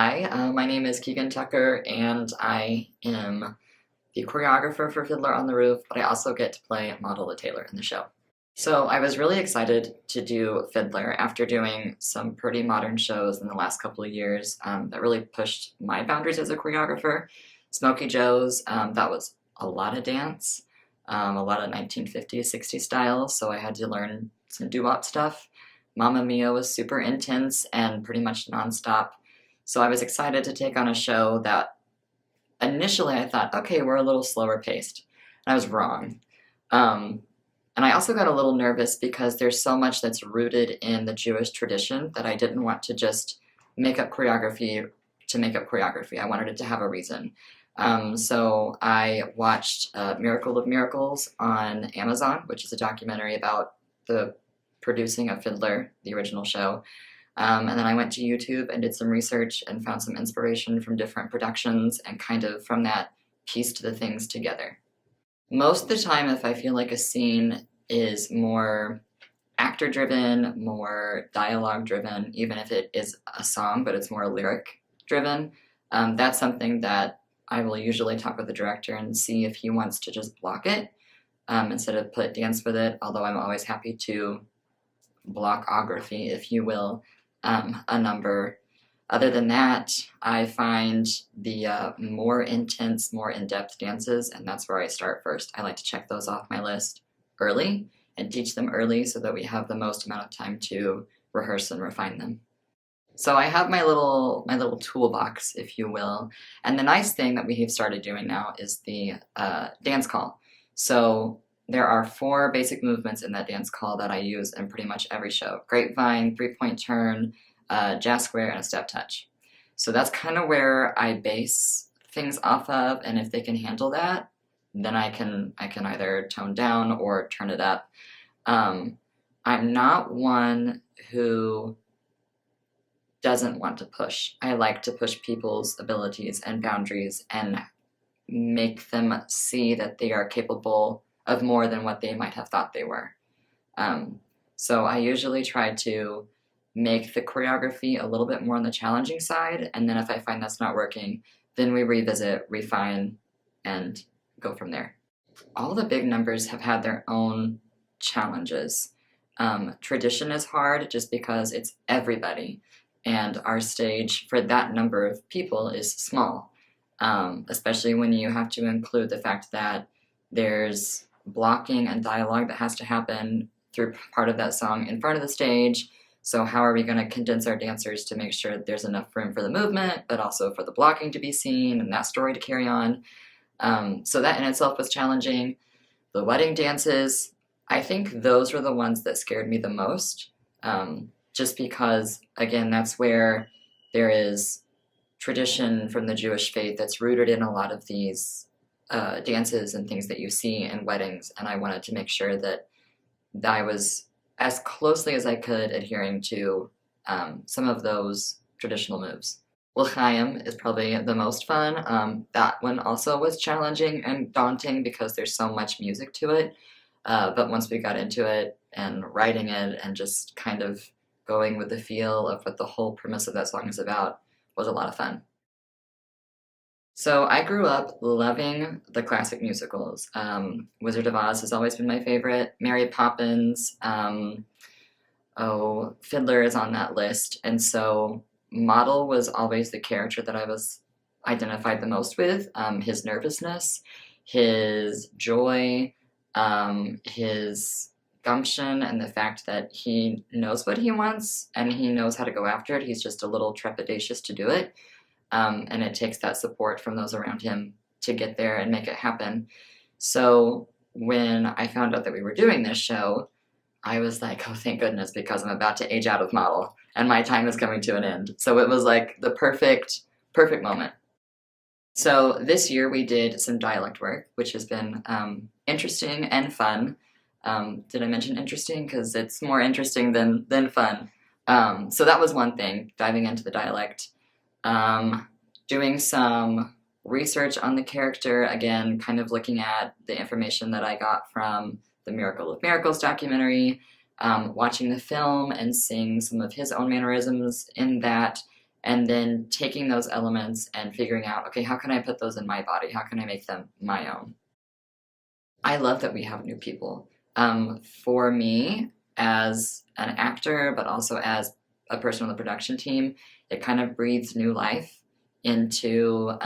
Hi, my name is Keegan Tucker, and I am the choreographer for Fiddler on the Roof, but I also get to play Motel the Tailer in the show. So I was really excited to do Fiddler after doing some pretty modern shows in the last couple of years that really pushed my boundaries as a choreographer. Smokey Joe's, that was a lot of dance, a lot of 1950s, 60s style, so I had to learn some doo-wop stuff. Mamma Mia was super intense and pretty much nonstop. So I was excited to take on a show that initially I thought, okay, we're a little slower paced. And I was wrong. And I also got a little nervous because there's so much that's rooted in the Jewish tradition that I didn't want to just make up choreography to make up choreography. I wanted it to have a reason. So I watched Miracle of Miracles on Amazon, which is a documentary about the producing of Fiddler, the original show. And then I went to YouTube and did some research and found some inspiration from different productions and kind of from that pieced the things together. Most of the time, if I feel like a scene is more actor driven, more dialogue driven, even if it is a song, but it's more lyric driven, that's something that I will usually talk with the director and see if he wants to just block it instead of put dance with it, although I'm always happy to blockography, if you will, a number. Other than that, I find the more intense, more in-depth dances, and that's where I start first. I like to check those off my list early and teach them early so that we have the most amount of time to rehearse and refine them. So I have my little toolbox, if you will, and the nice thing that we have started doing now is the dance call. So there are 4 basic movements in that dance call that I use in pretty much every show. Grapevine, 3-point turn, jazz square, and a step touch. So that's kind of where I base things off of, and if they can handle that, then I can either tone down or turn it up. I'm not one who doesn't want to push. I like to push people's abilities and boundaries and make them see that they are capable of more than what they might have thought they were. So I usually try to make the choreography a little bit more on the challenging side, and then if I find that's not working, then we revisit, refine, and go from there. All the big numbers have had their own challenges. Tradition is hard just because it's everybody, and our stage for that number of people is small, especially when you have to include the fact that there's blocking and dialogue that has to happen through part of that song in front of the stage. So how are we going to condense our dancers to make sure there's enough room for the movement, but also for the blocking to be seen and that story to carry on? So that in itself was challenging. The wedding dances, I think those were the ones that scared me the most, just because, again, that's where there is tradition from the Jewish faith that's rooted in a lot of these dances and things that you see in weddings, and I wanted to make sure that I was as closely as I could adhering to some of those traditional moves. L'chaim is probably the most fun. That one also was challenging and daunting because there's so much music to it, but once we got into it and writing it and just kind of going with the feel of what the whole premise of that song is about was a lot of fun. So I grew up loving the classic musicals. Wizard of Oz has always been my favorite. Mary Poppins, Fiddler is on that list. And so Model was always the character that I was identified the most with. His nervousness, his joy, his gumption, and the fact that he knows what he wants and he knows how to go after it. He's just a little trepidatious to do it. And it takes that support from those around him to get there and make it happen. So when I found out that we were doing this show, I was like, oh, thank goodness, because I'm about to age out of Model, and my time is coming to an end. So it was like the perfect moment. So this year we did some dialect work, which has been interesting and fun. Did I mention interesting? Because it's more interesting than fun. So that was one thing, diving into the dialect. Doing some research on the character, again, kind of looking at the information that I got from the Miracle of Miracles documentary, watching the film and seeing some of his own mannerisms in that, and then taking those elements and figuring out, okay, how can I put those in my body? How can I make them my own? I love that we have new people. For me, as an actor, but also as a person on the production team, it kind of breathes new life into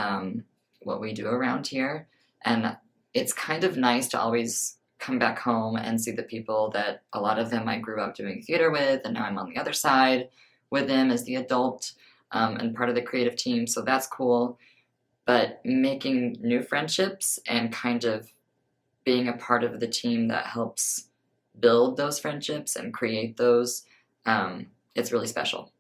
what we do around here. And it's kind of nice to always come back home and see the people that a lot of them I grew up doing theater with, and now I'm on the other side with them as the adult and part of the creative team. So that's cool. But making new friendships and kind of being a part of the team that helps build those friendships and create those, it's really special.